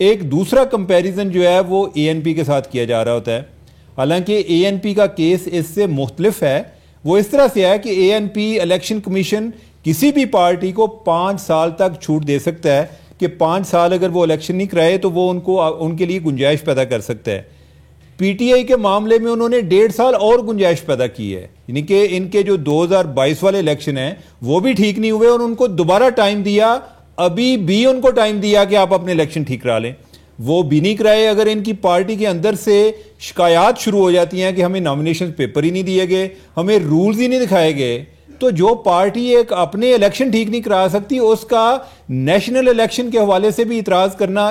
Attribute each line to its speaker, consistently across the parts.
Speaker 1: ایک دوسرا کمپیریزن جو ہے وہ اے این پی کے ساتھ کیا جا رہا ہوتا ہے. حالانکہ اے این پی کا کیس اس سے مختلف ہے. وہ اس طرح سے ہے کہ اے این پی الیکشن کمیشن کسی بھی پارٹی کو 5 سال تک چھوٹ دے سکتا ہے کہ 5 سال اگر وہ الیکشن نہیں کرائے تو وہ ان کے لیے گنجائش پیدا کر سکتا ہے. پی ٹی آئی کے معاملے میں انہوں نے 1.5 سال اور گنجائش پیدا کی ہے. یعنی کہ ان کے جو 2022 والے الیکشن ہیں وہ بھی ٹھیک نہیں ہوئے اور ان کو دوبارہ ٹائم دیا, ابھی بھی ان کو ٹائم دیا کہ آپ اپنے الیکشن ٹھیک کرا لیں. وہ بھی نہیں کرائے. اگر ان کی پارٹی کے اندر سے شکایات شروع ہو جاتی ہیں کہ ہمیں نامینیشن پیپر ہی نہیں دیے گئے, ہمیں رولز ہی نہیں دکھائے گئے, تو جو پارٹی ایک اپنے الیکشن ٹھیک نہیں کرا سکتی اس کا نیشنل الیکشن کے حوالے سے بھی اعتراض کرنا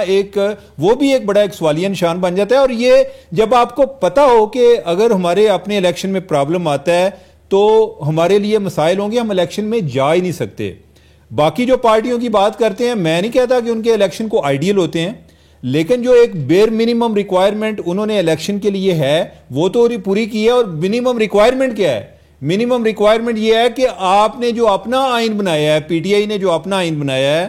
Speaker 1: وہ بھی ایک بڑا ایک سوالیہ نشان بن جاتا ہے. اور یہ جب آپ کو پتا ہو کہ اگر ہمارے اپنے الیکشن میں پرابلم آتا ہے تو ہمارے لیے مسائل ہوں گے, ہم الیکشن میں جا ہی نہیں سکتے. باقی جو پارٹیوں کی بات کرتے ہیں, میں نہیں کہتا کہ ان کے الیکشن کو آئیڈیل ہوتے ہیں, لیکن جو ایک بیر منیمم ریکوائرمنٹ انہوں نے الیکشن کے لیے ہے وہ تو پوری کی ہے. اور منیمم ریکوائرمنٹ کیا ہے؟ منیمم ریکوائرمنٹ یہ ہے کہ آپ نے جو اپنا آئین بنایا ہے, پی ٹی آئی نے جو اپنا آئین بنایا ہے,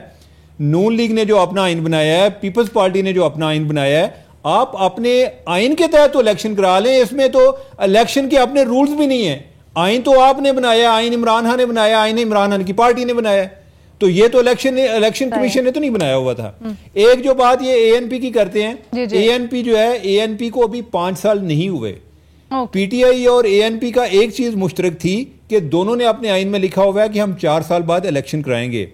Speaker 1: نون لیگ نے جو اپنا آئین بنایا ہے, پیپلز پارٹی نے جو اپنا آئین بنایا ہے, آپ اپنے آئین کے تحت تو الیکشن کرا لیں. اس میں تو الیکشن کے اپنے رولز بھی نہیں ہیں. آئین تو آپ نے بنایا, آئین عمران خان نے بنایا, آئین عمران خان کی پارٹی نے بنایا, تو یہ تو الیکشن کمیشن نے تو نہیں بنایا ہوا تھا. ایک جو بات یہ اے این پی کی کرتے ہیں, اے این پی جو ہے, اے این پی کو ابھی 5 سال نہیں ہوئے. پی ٹی آئی اور اے این پی کا ایک چیز مشترک تھی کہ دونوں نے اپنے آئین میں لکھا ہوا ہے کہ ہم 4 سال بعد الیکشن کرائیں گے.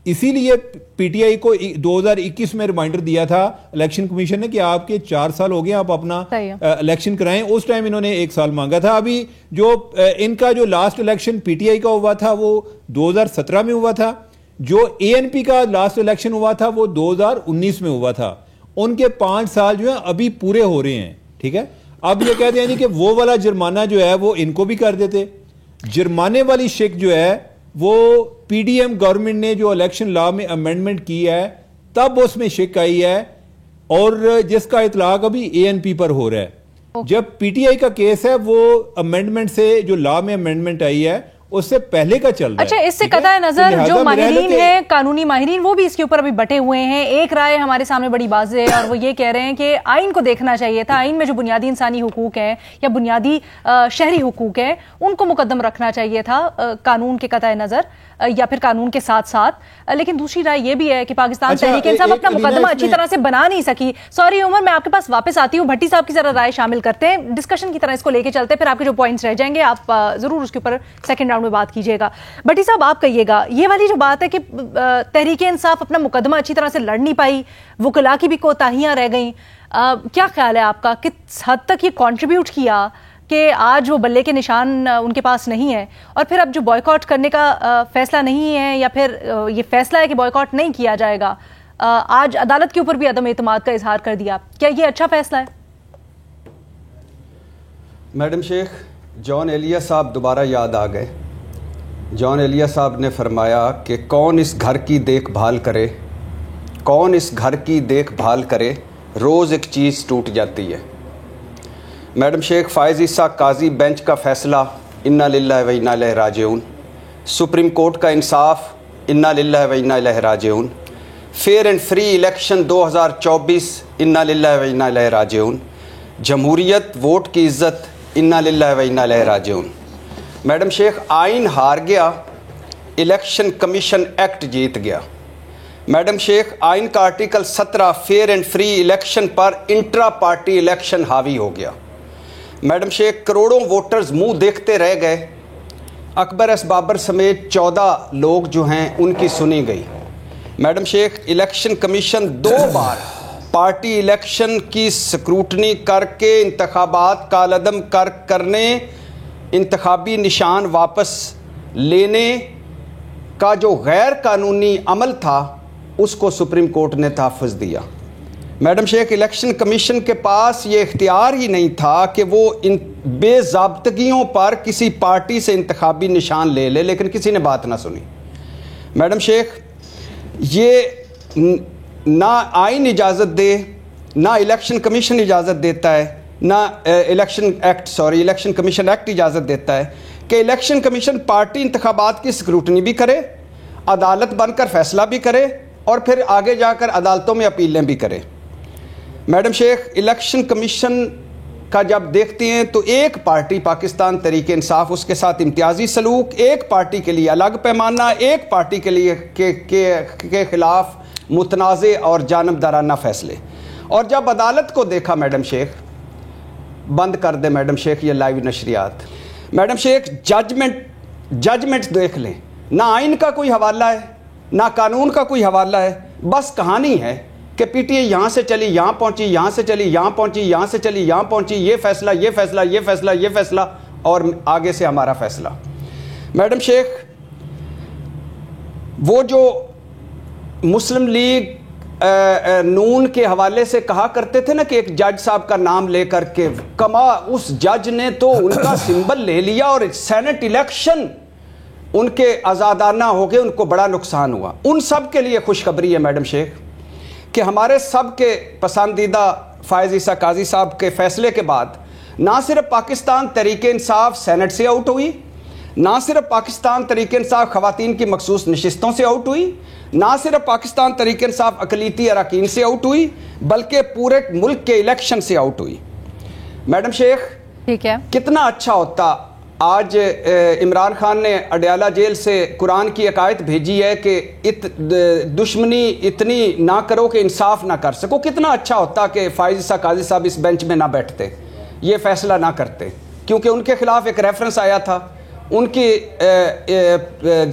Speaker 1: اسی لیے پی ٹی آئی کو 2021 میں ریمائنڈر دیا تھا الیکشن کمیشن نے کہ آپ کے 4 سال ہو گئے, آپ اپنا الیکشن کرائیں. اس ٹائم انہوں نے 1 سال مانگا تھا. ابھی جو ان کا جو last election P T I کا ہوا تھا وہ 2017 میں ہوا تھا, جو اے این پی کا لاسٹ الیکشن ہوا تھا وہ 2019 میں ہوا تھا. ان کے 5 سال جو ہیں ابھی پورے ہو رہے ہیں. ٹھیک ہے, اب یہ کہتے ہیں کہ وہ والا جرمانہ جو ہے وہ ان کو بھی کر دیتے. جرمانے والی شک جو ہے وہ پی ڈی ایم گورنمنٹ نے جو الیکشن لا میں امینڈمنٹ کی ہے تب اس میں شک آئی ہے, اور جس کا اطلاق ابھی اے این پی پر ہو رہا ہے. جب پی ٹی آئی کا کیس ہے وہ امینڈمنٹ سے جو لا میں امینڈمنٹ آئی ہے اس سے پہلے کا چل رہا ہے.
Speaker 2: اچھا, اس سے قطع نظر جو ماہرین ہیں, قانونی ماہرین, وہ بھی اس کے اوپر ابھی بٹے ہوئے ہیں. ایک رائے ہمارے سامنے بڑی واضح ہے اور وہ یہ کہہ رہے ہیں کہ آئین کو دیکھنا چاہیے تھا. آئین میں جو بنیادی انسانی حقوق ہیں یا بنیادی شہری حقوق ہیں ان کو مقدم رکھنا چاہیے تھا قانون کے قطع نظر یا پھر قانون کے ساتھ ساتھ. لیکن دوسری رائے یہ بھی ہے کہ پاکستان تحریک انصاف اپنا مقدمہ اچھی طرح سے بنا نہیں سکی. سوری عمر, میں آپ کے پاس واپس آتی ہوں. بھٹی صاحب کی ذرا رائے شامل کرتے ہیں, ڈسکشن کی طرح اس کو لے کے چلتے ہیں, پھر آپ کے جو پوائنٹس رہ جائیں گے آپ ضرور اس کے اوپر سیکنڈ راؤنڈ میں بات کیجیے گا. بھٹی صاحب آپ کہیے گا, یہ والی جو بات ہے کہ تحریک انصاف اپنا مقدمہ اچھی طرح سے لڑ نہیں پائی, وکلاء کی بھی کوتاہیاں رہ گئیں, کیا خیال ہے آپ کا, کس حد تک یہ کنٹریبیوٹ کیا کہ آج وہ بلے کے نشان ان کے پاس نہیں ہے؟ اور پھر اب جو بائیکاٹ کرنے کا فیصلہ نہیں ہے یا پھر یہ فیصلہ ہے کہ بائیکاٹ نہیں کیا جائے گا, آج عدالت کے اوپر بھی عدم اعتماد کا اظہار کر دیا, کیا یہ اچھا فیصلہ ہے؟
Speaker 3: میڈم شیخ, جان ایلیا صاحب دوبارہ یاد آ گئے. جان ایلیا صاحب نے فرمایا کہ کون اس گھر کی دیکھ بھال کرے, کون اس گھر کی دیکھ بھال کرے, روز ایک چیز ٹوٹ جاتی ہے. میڈم شیخ, فائز عیسیٰ قاضی بینچ کا فیصلہ انا للہ و انا الیہ راجعون, سپریم کورٹ کا انصاف انا للہ و انا الیہ راجعون, فیئر اینڈ فری الیکشن 2024 انا للہ و انا الیہ راجعون, جمہوریت ووٹ کی عزت انا للہ و انا الیہ راجعون. میڈم شیخ, آئین ہار گیا, الیکشن کمیشن ایکٹ جیت گیا. میڈم شیخ, آئین کا article 17 fair and free election پر انٹرا پارٹی الیکشن حاوی ہو گیا. میڈم شیخ, کروڑوں ووٹرز منہ دیکھتے رہ گئے. اکبر ایس بابر سمیت 14 لوگ جو ہیں ان کی سنی گئی. میڈم شیخ, الیکشن کمیشن 2 بار پارٹی الیکشن کی سکروٹنی کر کے انتخابات کالعدم کرنے, انتخابی نشان واپس لینے کا جو غیر قانونی عمل تھا اس کو سپریم کورٹ نے تحفظ دیا. میڈم شیخ, الیکشن کمیشن کے پاس یہ اختیار ہی نہیں تھا کہ وہ ان بے ضابطگیوں پر کسی پارٹی سے انتخابی نشان لے لے, لیکن کسی نے بات نہ سنی. میڈم شیخ, یہ نہ آئین اجازت دے, نہ الیکشن کمیشن اجازت دیتا ہے, نہ الیکشن کمیشن ایکٹ اجازت دیتا ہے کہ الیکشن کمیشن پارٹی انتخابات کی اسکروٹنی بھی کرے, عدالت بن کر فیصلہ بھی کرے اور پھر آگے جا کر عدالتوں میں اپیلیں بھی کرے. میڈم شیخ الیکشن کمیشن کا جب دیکھتے ہیں تو ایک پارٹی پاکستان تحریک انصاف اس کے ساتھ امتیازی سلوک، ایک پارٹی کے لیے الگ پیمانہ، ایک پارٹی کے لیے کے خلاف متنازع اور جانبدارانہ فیصلے. اور جب عدالت کو دیکھا میڈم شیخ، بند کر دے میڈم شیخ یہ لائیو نشریات، میڈم شیخ ججمنٹ دیکھ لیں، نہ آئین کا کوئی حوالہ ہے نہ قانون کا کوئی حوالہ ہے، بس کہانی ہے کہ پی ٹی آئی یہاں سے چلی یہاں پہنچی، یہاں سے چلی یہاں پہنچی، یہاں سے چلی یہاں پہنچی، یہ فیصلہ یہ فیصلہ یہ فیصلہ یہ فیصلہ اور آگے سے ہمارا فیصلہ. میڈم شیخ وہ جو مسلم لیگ نون کے حوالے سے کہا کرتے تھے نا کہ ایک جج صاحب کا نام لے کر کے اس جج نے تو ان کا سمبل لے لیا اور سینٹ الیکشن ان کے آزادانہ ہو گئے، ان کو بڑا نقصان ہوا. ان سب کے لیے خوشخبری ہے میڈم شیخ کہ ہمارے سب کے پسندیدہ فائز عیسیٰ قاضی صاحب کے فیصلے کے بعد نہ صرف پاکستان تحریک انصاف سینٹ سے آؤٹ ہوئی، نہ صرف پاکستان تحریک انصاف خواتین کی مخصوص نشستوں سے آؤٹ ہوئی، نہ صرف پاکستان تحریک انصاف اقلیتی اراکین سے آؤٹ ہوئی، بلکہ پورے ملک کے الیکشن سے آؤٹ ہوئی. میڈم شیخ
Speaker 2: ٹھیک ہے،
Speaker 3: کتنا اچھا ہوتا آج عمران خان نے اڈیالہ جیل سے قرآن کی عقائد بھیجی ہے کہ دشمنی اتنی نہ کرو کہ انصاف نہ کر سکو. کتنا اچھا ہوتا کہ فائز عیسیٰ قاضی صاحب اس بینچ میں نہ بیٹھتے، یہ فیصلہ نہ کرتے، کیونکہ ان کے خلاف ایک ریفرنس آیا تھا. ان کی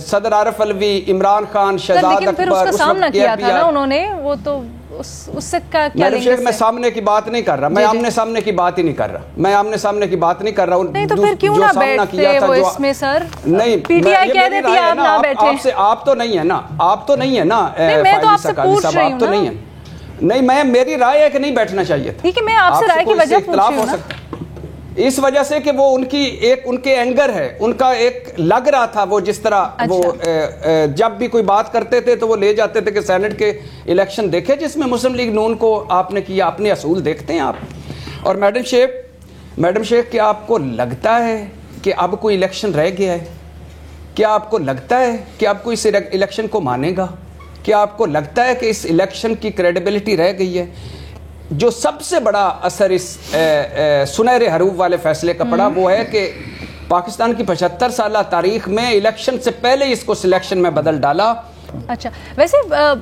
Speaker 3: صدر عارف علوی، عمران خان، شہزاد
Speaker 2: اکبر، اس کا سامنا کیا تھا نا انہوں نے، وہ تو اس سے کیا
Speaker 3: میڈم شیخ میں سامنے کی بات نہیں کر رہا، میں آمنے سامنے کی بات ہی نہیں کر رہا، میں آمنے سامنے کی بات نہیں کر رہا.
Speaker 2: نہیں تو پھر کیوں نہ بیٹھتے وہ اس میں سر؟
Speaker 3: نہیں
Speaker 2: پی ٹی آئی کہہ دیتی ہے آپ نہ بیٹھیں.
Speaker 3: آپ تو نہیں ہے نا، آپ تو نہیں ہے نا،
Speaker 2: میں تو آپ سے پوچھ رہی ہوں نا.
Speaker 3: نہیں میں میری رائے ہے کہ نہیں بیٹھنا چاہیے تھا.
Speaker 2: ٹھیک ہے، میں آپ سے رائے کی وجہ پوچھ رہی ہوں نا،
Speaker 3: اس وجہ سے کہ وہ ان کی ایک ان کے اینگر ہے، ان کا ایک لگ رہا تھا وہ جس طرح وہ جب بھی کوئی بات کرتے تھے تو وہ لے جاتے تھے کہ سینٹ کے الیکشن دیکھے جس میں مسلم لیگ نون کو آپ نے کیا، اپنے اصول دیکھتے ہیں آپ. اور میڈم شیخ کیا آپ کو لگتا ہے کہ اب کوئی الیکشن رہ گیا ہے؟ کیا آپ کو لگتا ہے کہ اب کوئی اس الیکشن کو مانے گا؟ کیا آپ کو لگتا ہے کہ اس الیکشن کی کریڈیبلٹی رہ گئی ہے؟ جو سب سے بڑا اثر اس سنہرے حروف والے فیصلے کا پڑا وہ ہے کہ پاکستان کی 75 سالہ تاریخ میں الیکشن سے پہلے اس کو سلیکشن میں بدل ڈالا.
Speaker 2: اچھا، ویسے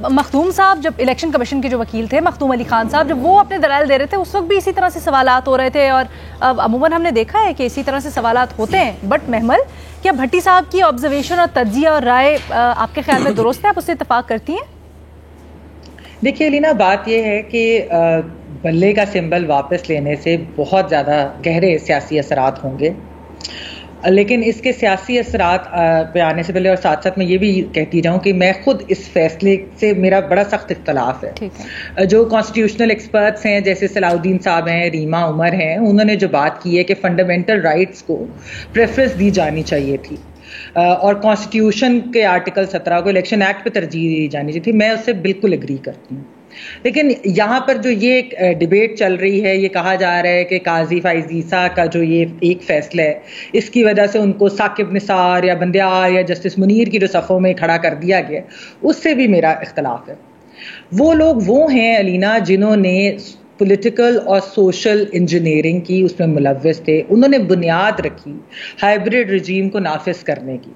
Speaker 2: مخدوم صاحب جب الیکشن کمیشن کے جو وکیل تھے، مخدوم علی خان صاحب، جب وہ اپنے دلائل دے رہے تھے اس وقت بھی اسی طرح سے سوالات ہو رہے تھے، اور عموماً ہم نے دیکھا ہے کہ اسی طرح سے سوالات ہوتے ہیں. بٹ محمل، کیا بھٹی صاحب کی آبزرویشن اور تجزیہ اور رائے آپ کے خیال میں درست ہے؟ آپ اس سے اتفاق کرتی ہیں؟
Speaker 4: دیکھیے لینا، بات یہ ہے کہ بلے کا سمبل واپس لینے سے بہت زیادہ گہرے سیاسی اثرات ہوں گے، لیکن اس کے سیاسی اثرات پہ آنے سے پہلے اور ساتھ ساتھ میں یہ بھی کہتی جاؤں کہ میں خود اس فیصلے سے میرا بڑا سخت اختلاف ہے. جو کانسٹیٹیوشنل ایکسپرٹس ہیں جیسے صلاح الدین صاحب ہیں، ریما عمر ہیں، انہوں نے جو بات کی ہے کہ فنڈامنٹل رائٹس کو پریفرنس دی جانی چاہیے تھی اور کانسٹیٹیوشن کے آرٹیکل 17 کو الیکشن ایکٹ پہ ترجیح دی جانی چاہیے تھی، میں اس سے بالکل اگری کرتی ہوں. لیکن یہاں پر جو یہ ڈیبیٹ چل رہی ہے، یہ کہا جا رہا ہے کہ قاضی فائز عیسیٰ کا جو یہ ایک فیصلہ ہے اس کی وجہ سے ان کو ثاقب نثار یا بندیال یا جسٹس منیر کی جو صفوں میں کھڑا کر دیا گیا، اس سے بھی میرا اختلاف ہے. وہ لوگ وہ ہیں علینا جنہوں نے پولیٹیکل اور سوشل انجینئرنگ کی، اس میں ملوث تھے، انہوں نے بنیاد رکھی ہائبرڈ رجیم کو نافذ کرنے کی.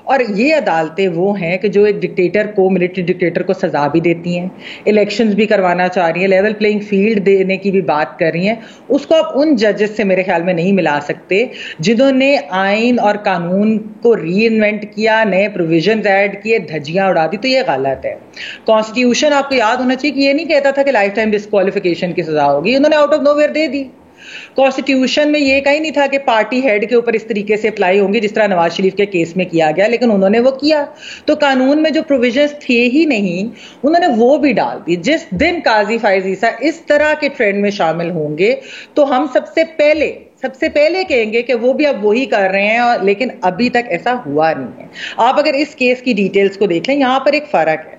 Speaker 4: اور یہ عدالتیں وہ ہیں کہ جو ایک ڈکٹیٹر کو، ملٹری ڈکٹیٹر کو سزا بھی دیتی ہیں، الیکشنز بھی کروانا چاہ رہی ہیں، لیول پلینگ فیلڈ دینے کی بھی بات کر رہی ہیں. اس کو آپ ان ججز سے میرے خیال میں نہیں ملا سکتے جنہوں نے آئین اور قانون کو ری انوینٹ کیا، نئے پروویژنز ایڈ کیے، دھجیاں اڑا دی. تو یہ غلط ہے. کانسٹیٹیوشن آپ کو یاد ہونا چاہیے کہ یہ نہیں کہتا تھا کہ لائف ٹائم ڈسکوالیفیکیشن کی سزا ہوگی، انہوں نے آؤٹ آف نو ویئر دے دی. کانسٹیٹیوشن میں یہ کہیں نہیں تھا کہ پارٹی ہیڈ کے اوپر اس طریقے سے اپلائی ہوں گی جس طرح نواز شریف کے کیس میں کیا گیا، لیکن انہوں نے وہ کیا. تو قانون میں جو پروویژنز تھے ہی نہیں، انہوں نے وہ بھی ڈال دی. جس دن قاضی فائز عیسیٰ اس طرح کے ٹرینڈ میں شامل ہوں گے تو ہم سب سے پہلے کہیں گے کہ وہ بھی اب وہی کر رہے ہیں، لیکن ابھی تک ایسا ہوا نہیں ہے. آپ اگر اس کیس کی ڈیٹیلز کو دیکھ لیں، یہاں پر ایک فرق ہے.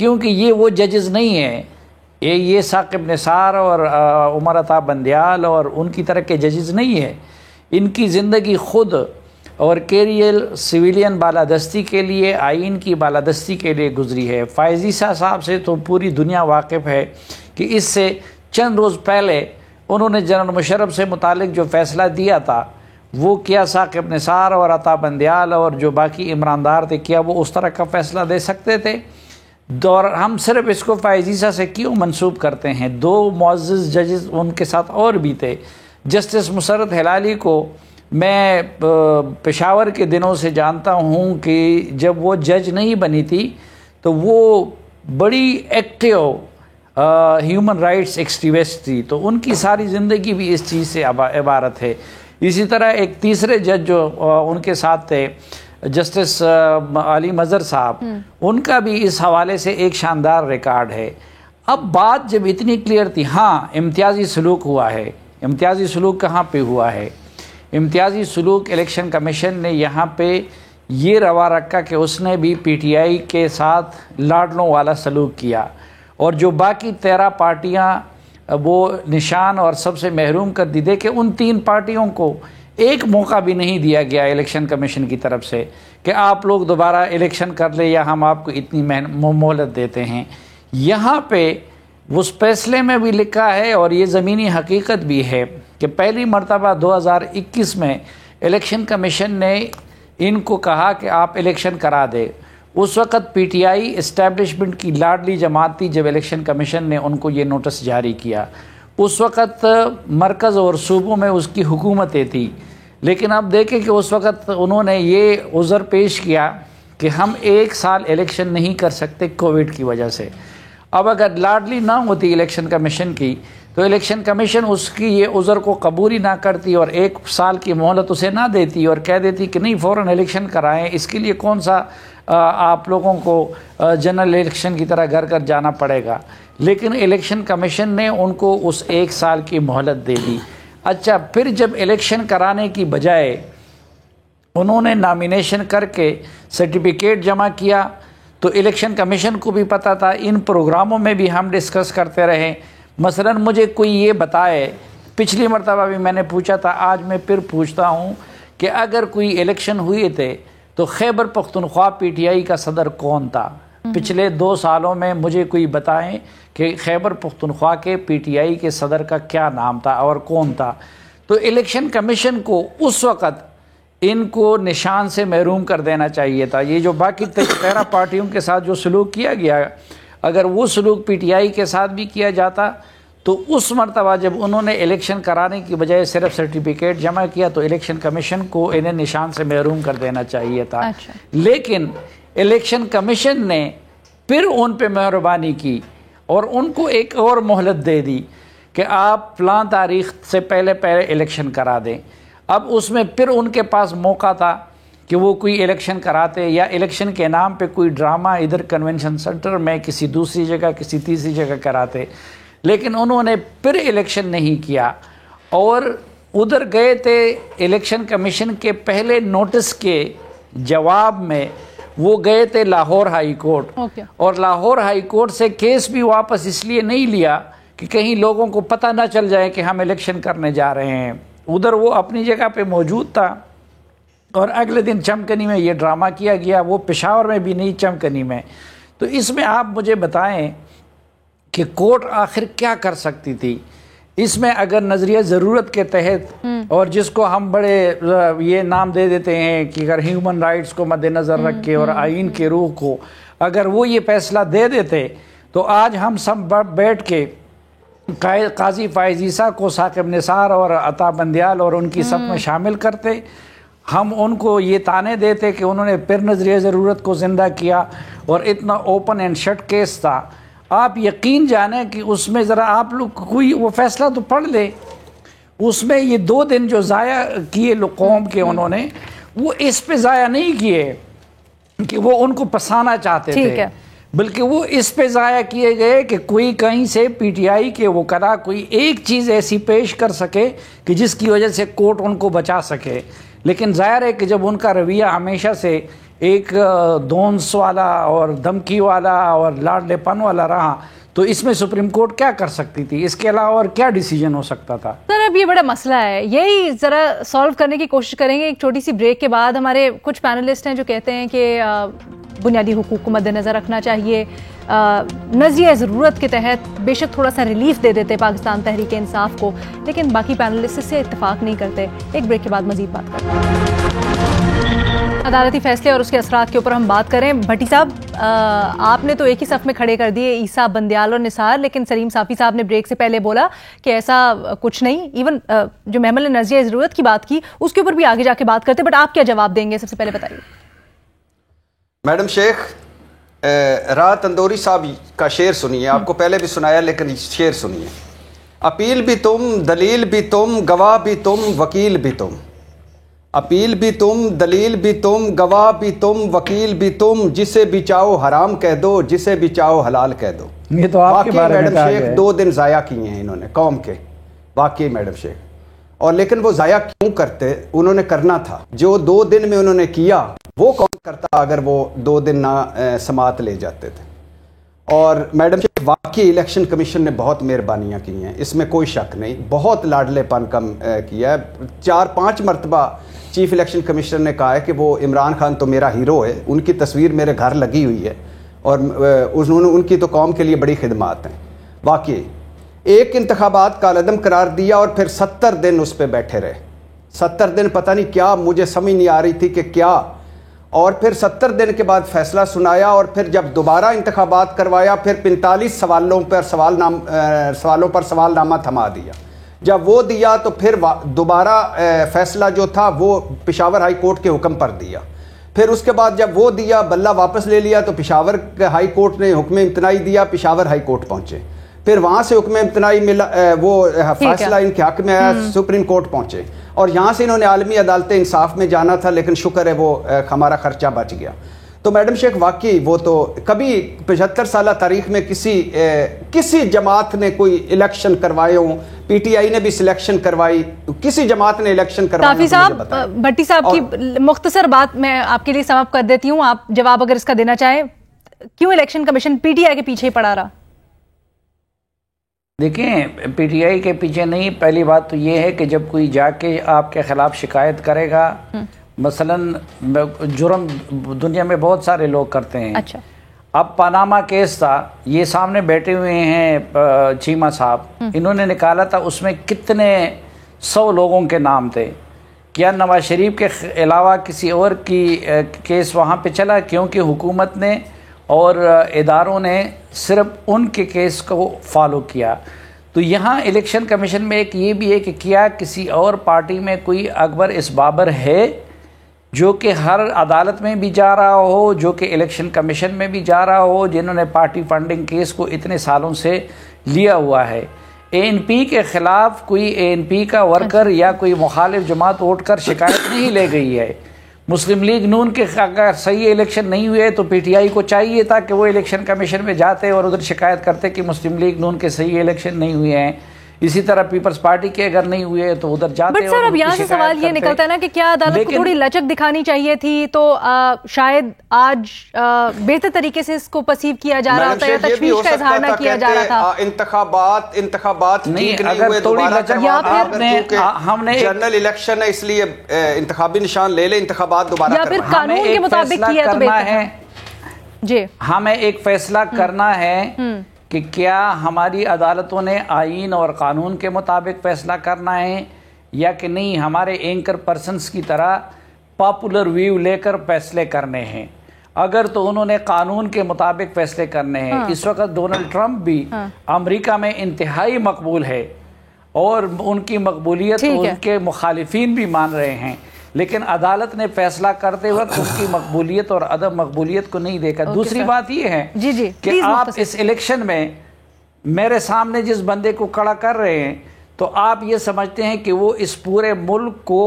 Speaker 5: کیونکہ یہ وہ ججز نہیں ہیں، یہ ثاقب نثار اور عمر عطا بندیال اور ان کی طرح کے ججز نہیں ہیں. ان کی زندگی خود اور کیریئر سویلین بالادستی کے لیے، آئین کی بالادستی کے لیے گزری ہے. فائز عیسیٰ صاحب سے تو پوری دنیا واقف ہے کہ اس سے چند روز پہلے انہوں نے جنرل مشرف سے متعلق جو فیصلہ دیا تھا وہ کیا ثاقب نثار اور عطا بندیال اور جو باقی عمراندار تھے کیا وہ اس طرح کا فیصلہ دے سکتے تھے؟ اور ہم صرف اس کو فائز عیسیٰ سے کیوں منسوب کرتے ہیں؟ 2 معزز ججز ان کے ساتھ اور بھی تھے. جسٹس مسرت ہلالی کو میں پشاور کے دنوں سے جانتا ہوں کہ جب وہ جج نہیں بنی تھی تو وہ بڑی ایکٹیو ہیومن رائٹس ایکٹیوسٹ تھی، تو ان کی ساری زندگی بھی اس چیز سے عبارت ہے. اسی طرح ایک تیسرے جج جو ان کے ساتھ تھے جسٹس علی مظہر صاحب، ان کا بھی اس حوالے سے ایک شاندار ریکارڈ ہے. اب بات جب اتنی کلیئر تھی، ہاں امتیازی سلوک ہوا ہے. امتیازی سلوک کہاں پہ ہوا ہے؟ امتیازی سلوک الیکشن کمیشن نے یہاں پہ یہ روا رکھا کہ اس نے بھی پی ٹی آئی کے ساتھ لاڈلوں والا سلوک کیا، اور جو باقی 13 پارٹیاں وہ نشان اور سب سے محروم کر دی. کہ ان 3 پارٹیوں کو ایک موقع بھی نہیں دیا گیا الیکشن کمیشن کی طرف سے کہ آپ لوگ دوبارہ الیکشن کر لیں یا ہم آپ کو اتنی مہلت دیتے ہیں. یہاں پہ اس فیصلے میں بھی لکھا ہے اور یہ زمینی حقیقت بھی ہے کہ پہلی مرتبہ 2021 میں الیکشن کمیشن نے ان کو کہا کہ آپ الیکشن کرا دے. اس وقت پی ٹی آئی اسٹیبلشمنٹ کی لاڈلی جماعت تھی جب الیکشن کمیشن نے ان کو یہ نوٹس جاری کیا. اس وقت مرکز اور صوبوں میں اس کی حکومتیں تھی، لیکن اب دیکھیں کہ اس وقت انہوں نے یہ عذر پیش کیا کہ ہم 1 سال الیکشن نہیں کر سکتے کووڈ کی وجہ سے. اب اگر لاڈلی نہ ہوتی الیکشن کمیشن کی تو الیکشن کمیشن اس کی یہ عذر کو قبول ہی نہ کرتی اور 1 سال کی مہلت اسے نہ دیتی اور کہہ دیتی کہ نہیں فوراً الیکشن کرائیں. اس کے لیے کون سا آپ لوگوں کو جنرل الیکشن کی طرح گھر گھر جانا پڑے گا. لیکن الیکشن کمیشن نے ان کو اس 1 سال کی مہلت دے دی. اچھا، پھر جب الیکشن کرانے کی بجائے انہوں نے نامینیشن کر کے سرٹیفکیٹ جمع کیا تو الیکشن کمیشن کو بھی پتہ تھا. ان پروگراموں میں بھی ہم ڈسکس کرتے رہے. مثلا مجھے کوئی یہ بتائے، پچھلی مرتبہ بھی میں نے پوچھا تھا، آج میں پھر پوچھتا ہوں کہ اگر کوئی الیکشن ہوئے تھے تو Khyber Pakhtunkhwa P T I کا صدر کون تھا؟ پچھلے 2 سالوں میں مجھے کوئی بتائیں کہ خیبر پختونخوا کے پی ٹی آئی کے صدر کا کیا نام تھا اور کون تھا. تو الیکشن کمیشن کو اس وقت ان کو نشان سے محروم کر دینا چاہیے تھا. یہ جو باقی 13 پارٹیوں کے ساتھ جو سلوک کیا گیا، اگر وہ سلوک پی ٹی آئی کے ساتھ بھی کیا جاتا تو اس مرتبہ جب انہوں نے الیکشن کرانے کی بجائے صرف سرٹیفکیٹ جمع کیا تو الیکشن کمیشن کو انہیں نشان سے محروم کر دینا چاہیے تھا. لیکن الیکشن کمیشن نے پھر ان پہ مہربانی کی اور ان کو ایک اور مہلت دے دی کہ آپ فلاں تاریخ سے پہلے الیکشن کرا دیں. اب اس میں پھر ان کے پاس موقع تھا کہ وہ کوئی الیکشن کراتے یا الیکشن کے نام پہ کوئی ڈرامہ ادھر کنونشن سینٹر میں کسی دوسری جگہ کسی تیسری جگہ کراتے. لیکن انہوں نے پھر الیکشن نہیں کیا اور ادھر گئے تھے. الیکشن کمیشن کے پہلے نوٹس کے جواب میں وہ گئے تھے لاہور ہائی کورٹ اور لاہور ہائی کورٹ سے کیس بھی واپس اس لیے نہیں لیا کہ کہیں لوگوں کو پتہ نہ چل جائے کہ ہم الیکشن کرنے جا رہے ہیں. ادھر وہ اپنی جگہ پہ موجود تھا اور اگلے دن چمکنی میں یہ ڈرامہ کیا گیا، وہ پشاور میں بھی نہیں چمکنی میں. تو اس میں آپ مجھے بتائیں کہ کورٹ آخر کیا کر سکتی تھی اس میں؟ اگر نظریہ ضرورت کے تحت اور جس کو ہم بڑے یہ نام دے دیتے ہیں کہ اگر ہیومن رائٹس کو مد نظر رکھ کے اور آئین کے روح کو اگر وہ یہ فیصلہ دے دیتے تو آج ہم سب بیٹھ کے قاضی فائز عیسیٰ کو ثاقب نثار اور عطا بندیال اور ان کی صف میں شامل کرتے. ہم ان کو یہ تانے دیتے کہ انہوں نے پھر نظریہ ضرورت کو زندہ کیا اور اتنا اوپن اینڈ شٹ کیس تھا. آپ یقین جانیں کہ اس میں ذرا آپ لوگ کوئی وہ فیصلہ تو پڑھ لے. اس میں یہ 2 دن جو ضائع کیے قوم کے انہوں نے وہ اس پہ ضائع نہیں کیے کہ وہ ان کو پسانا چاہتے تھے، بلکہ وہ اس پہ ضائع کیے گئے کہ کوئی کہیں سے پی ٹی آئی کے وکلاء کوئی ایک چیز ایسی پیش کر سکے کہ جس کی وجہ سے کورٹ ان کو بچا سکے. لیکن ظاہر ہے کہ جب ان کا رویہ ہمیشہ سے ایک دونس والا اور دھمکی والا اور لاڈلے پن والا رہا تو اس میں سپریم کورٹ کیا کر سکتی تھی؟ اس کے علاوہ اور کیا ڈیسیجن ہو سکتا تھا؟
Speaker 2: سر اب یہ بڑا مسئلہ ہے، یہی ذرا سالو کرنے کی کوشش کریں گے ایک چھوٹی سی بریک کے بعد۔ ہمارے کچھ پینلسٹ ہیں جو کہتے ہیں کہ بنیادی حقوق کو مد نظر رکھنا چاہیے، نظریہ ضرورت کے تحت بے شک تھوڑا سا ریلیف دے دیتے پاکستان تحریک انصاف کو، لیکن باقی پینلسٹ سے اتفاق نہیں کرتے۔ ایک بریک کے بعد مزید بات کرتے ہیں۔ عدالتی فیصلے اور اس کے اثرات کے اوپر ہم بات کریں۔ بھٹی صاحب، آپ نے تو ایک ہی صف میں کھڑے کر دیے عیسیٰ، بندیال اور نثار، لیکن سلیم صافی صاحب نے بریک سے پہلے بولا کہ ایسا کچھ نہیں۔ ایون جو محمل نے نظریہ ضرورت کی بات کی اس کے اوپر بھی آگے جا کے بات کرتے، بٹ آپ کیا جواب دیں گے؟ سب سے پہلے بتائیے۔
Speaker 3: میڈم شیخ، راحت اندوری صاحب کا شعر سنیے، آپ کو پہلے بھی سنایا لیکن شعر سنیے۔ اپیل بھی تم، دلیل بھی تم، گواہ بھی تم، وکیل بھی تم، اپیل بھی تم، دلیل بھی تم، گواہ بھی تم، وکیل بھی تم، جسے بھی چاہو حرام کہہ دو، جسے بھی چاہو حلال کہہ دو۔
Speaker 5: یہ تو آپ کے بارے میں
Speaker 3: میڈم شیخ 2 دن ضائع کیے ہیں انہوں نے قوم کے، واقعی میڈم شیخ، اور لیکن وہ ضائع کیوں کرتے؟ انہوں نے کرنا تھا۔ جو 2 دن میں انہوں نے کیا وہ کون کرتا اگر وہ 2 دن نہ سماعت لے جاتے تھے؟ اور میڈم شیخ واقعی الیکشن کمیشن نے بہت مہربانیاں کی ہیں، اس میں کوئی شک نہیں، بہت لاڈلے پن کم کیا ہے۔ 4-5 مرتبہ چیف الیکشن کمشنر نے کہا ہے کہ وہ عمران خان تو میرا ہیرو ہے، ان کی تصویر میرے گھر لگی ہوئی ہے، اور انہوں نے ان کی تو قوم کے لیے بڑی خدمات ہیں۔ واقعی ایک انتخابات کا عدم قرار دیا اور پھر 70 دن اس پہ بیٹھے رہے۔ 70 دن پتہ نہیں کیا، مجھے سمجھ نہیں آ رہی تھی کہ کیا، اور پھر 70 دن کے بعد فیصلہ سنایا، اور پھر جب دوبارہ انتخابات کروایا پھر 45 سوالوں پر سوال نامہ تھما دیا۔ جب وہ دیا تو پھر دوبارہ فیصلہ جو تھا وہ پشاور ہائی کورٹ کے حکم پر دیا۔ پھر اس کے بعد جب وہ دیا، بلہ واپس لے لیا، تو پشاور ہائی کورٹ نے حکم امتناعی دیا، پشاور ہائی کورٹ پہنچے، پھر وہاں سے حکم امتناعی ملا، وہ فیصلہ ان کے حق میں آیا، سپریم کورٹ پہنچے، اور یہاں سے انہوں نے عالمی عدالت انصاف میں جانا تھا، لیکن شکر ہے وہ ہمارا خرچہ بچ گیا۔ تو میڈم شیخ واقعی وہ تو کبھی 75 سالہ تاریخ میں کسی جماعت نے کوئی الیکشن کروائے ہوں، پی ٹی آئی نے بھی سلیکشن کروائی، کسی جماعت نے الیکشن کروائی؟
Speaker 2: صافی صاحب، بھٹی صاحب کی مختصر بات میں آپ کے لیے سم اپ کر دیتی ہوں، آپ جواب اگر اس کا دینا چاہیں، کیوں election commission P T I کے پیچھے ہی پڑا رہا؟
Speaker 5: دیکھیں، پی ٹی آئی کے پیچھے نہیں، پہلی بات تو یہ ہے کہ جب کوئی جا کے آپ کے خلاف شکایت کرے گا، مثلاً جرم دنیا میں بہت سارے لوگ کرتے ہیں۔
Speaker 2: اچھا،
Speaker 5: اب پاناما کیس تھا، یہ سامنے بیٹھے ہوئے ہیں چیمہ صاحب، انہوں نے نکالا تھا، اس میں کتنے 100 لوگوں کے نام تھے۔ کیا نواز شریف کے علاوہ کسی اور کی کیس وہاں پہ چلا؟ کیونکہ حکومت نے اور اداروں نے صرف ان کے کیس کو فالو کیا۔ تو یہاں الیکشن کمیشن میں ایک یہ بھی ہے کہ کیا کسی اور پارٹی میں کوئی اکبر اس بابر ہے جو کہ ہر عدالت میں بھی جا رہا ہو، جو کہ الیکشن کمیشن میں بھی جا رہا ہو، جنہوں نے پارٹی فنڈنگ کیس کو اتنے سالوں سے لیا ہوا ہے؟ اے این پی کے خلاف کوئی اے این پی کا ورکر یا کوئی مخالف جماعت اٹھ کر شکایت نہیں لے گئی ہے۔ مسلم لیگ نون کے اگر صحیح الیکشن نہیں ہوئے تو پی ٹی آئی کو چاہیے تھا کہ وہ الیکشن کمیشن میں جاتے اور ادھر شکایت کرتے کہ مسلم لیگ نون کے صحیح الیکشن نہیں ہوئے ہیں۔ اسی طرح پیپلز پارٹی کے اگر نہیں ہوئے تو ادھر جاتے۔
Speaker 2: بٹ سر اب یہاں سے سوال یہ نکلتا ہے نا کہ کیا عدالت کو تھوڑی لچک دکھانی چاہیے تھی، تو شاید آج بہتر طریقے سے اس کو پرسیو کیا جا رہا ہوتا ہے، تشویش کا اظہار نہ کیا جا رہا تھا۔
Speaker 3: انتخابات ٹھیک نہیں ہوئے، دوبارہ ہم نے جنرل الیکشن ہے اس لیے انتخابی نشان لے لے، انتخابات دوبارہ
Speaker 2: یا پھر قانون کے مطابق کیا تو بہتر ہے۔ جی،
Speaker 5: ہمیں ایک فیصلہ کرنا ہے کہ کیا ہماری عدالتوں نے آئین اور قانون کے مطابق فیصلہ کرنا ہے یا کہ نہیں ہمارے اینکر پرسنز کی طرح پاپولر ویو لے کر فیصلے کرنے ہیں۔ اگر تو انہوں نے قانون کے مطابق فیصلے کرنے ہیں۔ اس وقت ڈونلڈ ٹرمپ بھی امریکہ میں انتہائی مقبول ہے اور ان کی مقبولیت ان کے مخالفین بھی مان رہے ہیں، لیکن عدالت نے فیصلہ کرتے وقت ان کی مقبولیت اور عدم مقبولیت کو نہیں دیکھا۔ دوسری بات یہ ہے کہ آپ اس الیکشن میں میرے سامنے جس بندے کو کھڑا کر رہے ہیں تو آپ یہ سمجھتے ہیں کہ وہ اس پورے ملک کو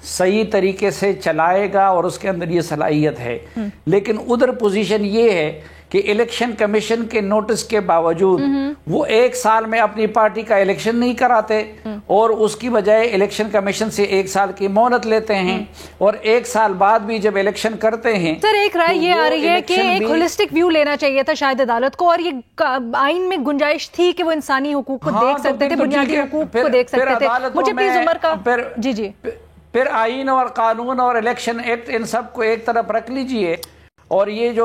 Speaker 5: صحیح طریقے سے چلائے گا اور اس کے اندر یہ صلاحیت ہے، لیکن ادھر پوزیشن یہ ہے کہ الیکشن کمیشن کے نوٹس کے باوجود وہ 1 سال میں اپنی پارٹی کا الیکشن نہیں کراتے اور اس کی بجائے الیکشن کمیشن سے 1 سال کی مہلت لیتے ہیں اور 1 سال بعد بھی جب الیکشن کرتے ہیں.
Speaker 2: سر ایک رائے یہ آ رہی ہے کہ ایک ہولسٹک ویو لینا چاہیے تھا شاید عدالت کو, اور یہ آئین میں گنجائش تھی کہ وہ انسانی حقوق کو دیکھ سکتے تھے, بنیادی حقوق کو دیکھ سکتے تھے. مجھے پلیز عمر کا جی
Speaker 5: پھر آئین اور قانون اور الیکشن ایکٹ ان سب کو ایک طرف رکھ لیجئے, اور یہ جو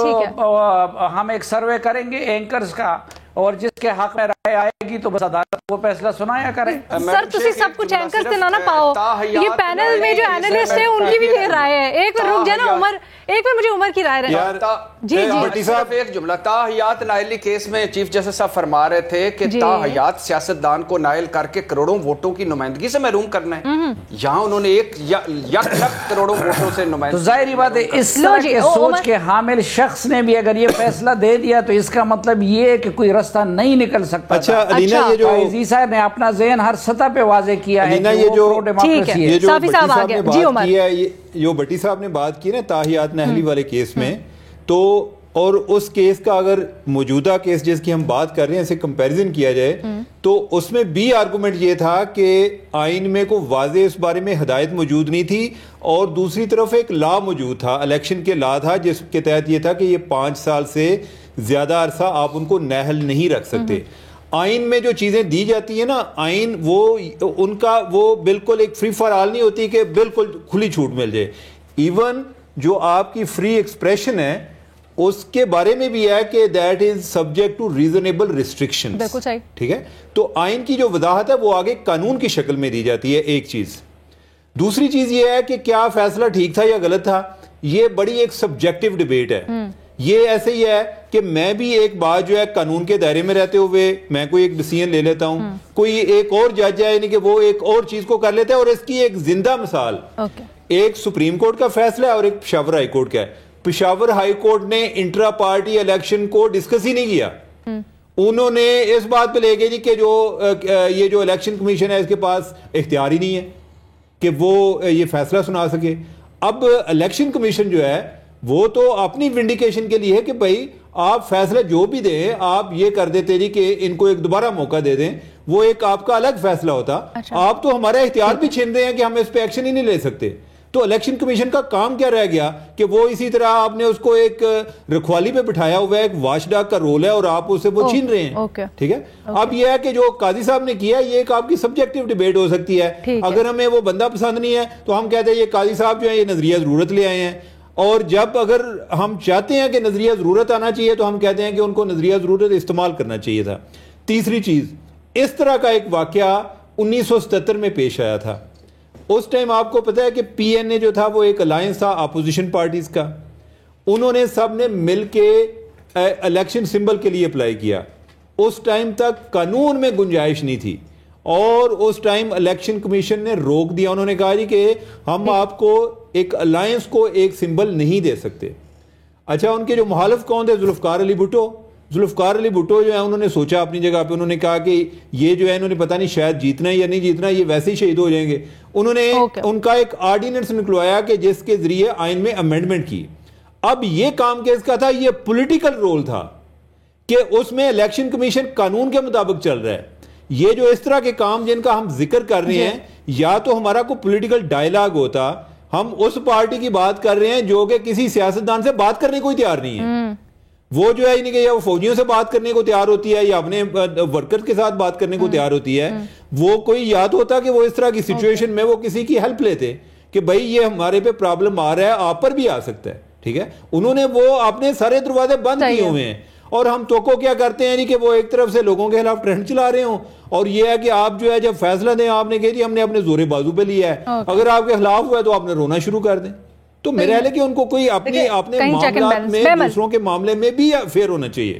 Speaker 5: ہم ایک سروے کریں گے اینکرز کا, اور جس کے حق میں رائے آئے گی تو بس عدالت کو فیصلہ سنایا کریں.
Speaker 2: سر تسی سب کچھ اینکر سے نہ پاؤ, یہ پینل میں جو اینالسٹ ہیں ان کی بھی یہ رائے ہے. ایک منٹ رک جائے نا عمر, ایک منٹ مجھے عمر کی رائے رہے.
Speaker 3: جی بٹی صاحب ایک جملہ, تاحیات نائلی کیس میں چیف جسٹس صاحب فرما رہے تھے کہ تاحیات سیاستدان کو نائل کر کے کروڑوں ووٹوں کی نمائندگی سے محروم کرنا ہے. یہاں انہوں نے 1 لاکھ کروڑوں ووٹوں سے نمائندگی. تو
Speaker 5: ظاہری بات ہے اس طرح کے سوچ کے حامل شخص نے بھی اگر یہ فیصلہ دے دیا تو اس کا مطلب یہ ہے کہ کوئی رستہ نہیں نکل سکتا.
Speaker 1: اچھا علینا, یہ جو
Speaker 5: عزیز صاحب نے اپنا ذہن ہر سطح پہ واضح کیا ہے کہ وہ پرو ڈیموکریسی ہے.
Speaker 1: جو بٹی صاحب نے بات کی ہے, جو بٹی صاحب نے بات کی نا تاحیات نہلی والے کیس میں, تو اور اس کیس کا اگر موجودہ کیس جس کی ہم بات کر رہے ہیں اسے کمپیریزن کیا جائے تو اس میں بھی آرگومنٹ یہ تھا کہ آئین میں کو واضح اس بارے میں ہدایت موجود نہیں تھی, اور دوسری طرف ایک لا موجود تھا, الیکشن کے لا تھا جس کے تحت یہ تھا کہ یہ 5 سال سے زیادہ عرصہ آپ ان کو نااہل نہیں رکھ سکتے. آئین میں جو چیزیں دی جاتی ہیں نا, آئین وہ ان کا وہ بالکل ایک فری فار آل نہیں ہوتی کہ بالکل کھلی چھوٹ مل جائے. ایون جو آپ کی فری ایکسپریشن ہے اس کے بارے میں بھی ہے کہ that is subject to reasonable restriction. ٹھیک ہے, تو آئین کی جو وضاحت ہے وہ آگے قانون کی شکل میں دی جاتی ہے. ایک چیز. دوسری چیز یہ ہے کہ کیا فیصلہ ٹھیک تھا یا غلط تھا, یہ بڑی ایک سبجیکٹو ڈیبیٹ ہے. یہ ایسے ہی ہے کہ میں بھی ایک بات جو ہے قانون کے دائرے میں رہتے ہوئے میں کوئی ایک ڈیسیژن لے لیتا ہوں, کوئی ایک اور جج ہے یعنی کہ وہ ایک اور چیز کو کر لیتا ہے, اور اس کی ایک زندہ مثال ایک سپریم کورٹ کا فیصلہ ہے اور ایک پشاور ہائی کورٹ کا ہے. پشاور ہائی کورٹ نے انٹرا پارٹی الیکشن کو ڈسکس ہی نہیں کیا. انہوں نے اس بات پہ لے گئے کہ یہ جو الیکشن کمیشن ہے اس کے پاس اختیار ہی نہیں ہے کہ وہ یہ فیصلہ سنا سکے. اب الیکشن کمیشن جو ہے وہ تو اپنی ونڈیکیشن کے لیے ہے کہ بھائی آپ فیصلہ جو بھی دیں آپ یہ کر دیتے جی کہ ان کو ایک دوبارہ موقع دے دیں, وہ ایک آپ کا الگ فیصلہ ہوتا. آپ تو ہمارا اختیار بھی چھین رہے ہیں کہ ہم اس پہ ایکشن ہی نہیں لے سکتے. تو الیکشن کمیشن کا کام کیا رہ گیا کہ وہ اسی طرح آپ نے اس کو ایک رکھوالی پہ بٹھایا ہوا ہے, ایک واچ ڈاگ کا رول ہے, اور آپ اسے وہ چھین رہے ہیں. ٹھیک ہے, اب یہ ہے کہ جو قاضی صاحب نے کیا یہ ایک آپ کی سبجیکٹو ڈیبیٹ ہو سکتی ہے. اگر ہمیں وہ بندہ پسند نہیں ہے تو ہم کہتے ہیں یہ قاضی صاحب جو ہے یہ نظریہ ضرورت لے آئے ہیں, اور جب اگر ہم چاہتے ہیں کہ نظریہ ضرورت آنا چاہیے تو ہم کہتے ہیں کہ ان کو نظریہ ضرورت استعمال کرنا چاہیے تھا. تیسری چیز, اس طرح کا ایک واقعہ 1977 میں پیش آیا تھا. اس ٹائم آپ کو پتا ہے کہ پی این اے جو تھا وہ ایک الائنس تھا اپوزیشن پارٹیز کا. انہوں نے سب نے مل کے الیکشن سمبل کے لیے اپلائی کیا. اس ٹائم تک قانون میں گنجائش نہیں تھی, اور اس ٹائم الیکشن کمیشن نے روک دیا. انہوں نے کہا جی کہ ہم آپ کو ایک الائنس کو ایک سمبل نہیں دے سکتے. اچھا, ان کے جو محالف کون تھے, ذوالفقار علی بھٹو. ذوالفقار علی بھٹو جو ہے انہوں نے سوچا اپنی جگہ پہ, انہوں نے کہا کہ یہ جو ہے انہوں نے پتہ نہیں شاید جیتنا ہے یا نہیں جیتنا, یہ ویسے ہی شہید ہو جائیں گے. انہوں نے ان کا ایک آرڈیننس نکلوایا کہ جس کے ذریعے آئین میں امینڈمنٹ کی. اب یہ کام کس کا تھا, یہ پولیٹیکل رول تھا کہ اس میں الیکشن کمیشن قانون کے مطابق چل رہا ہے. یہ جو اس طرح کے کام جن کا ہم ذکر کر رہے ہیں, یا تو ہمارا کوئی پولیٹیکل ڈائلاگ ہوتا, ہم اس پارٹی کی بات کر رہے ہیں جو کہ کسی سیاستدان سے بات کرنے کو تیار نہیں ہے. وہ جو ہے کہ یا وہ فوجیوں سے بات کرنے کو تیار ہوتی ہے یا اپنے ورکر کے ساتھ بات کرنے کو تیار ہوتی ہے. وہ کوئی یاد ہوتا کہ وہ اس طرح کی سچویشن میں وہ کسی کی ہیلپ لیتے کہ بھائی یہ ہمارے پہ پرابلم آ رہا ہے, آپ پر بھی آ سکتا ہے. ٹھیک ہے, انہوں نے وہ اپنے سارے دروازے بند کیے ہوئے ہیں, اور ہم تو کو کیا کرتے ہیں کہ وہ ایک طرف سے لوگوں کے خلاف ٹرینڈ چلا رہے ہوں, اور یہ ہے کہ آپ جو ہے جب فیصلہ دیں آپ نے کہا جی ہم نے اپنے زورے بازو پہ لیا ہے, اگر آپ کے خلاف ہوا ہے تو آپ نے رونا شروع کر دیں. تو میرا خیال ہے کہ ان کو کوئی اپنے معاملات میں دوسروں کے معاملے میں بھی فیئر ہونا چاہیے.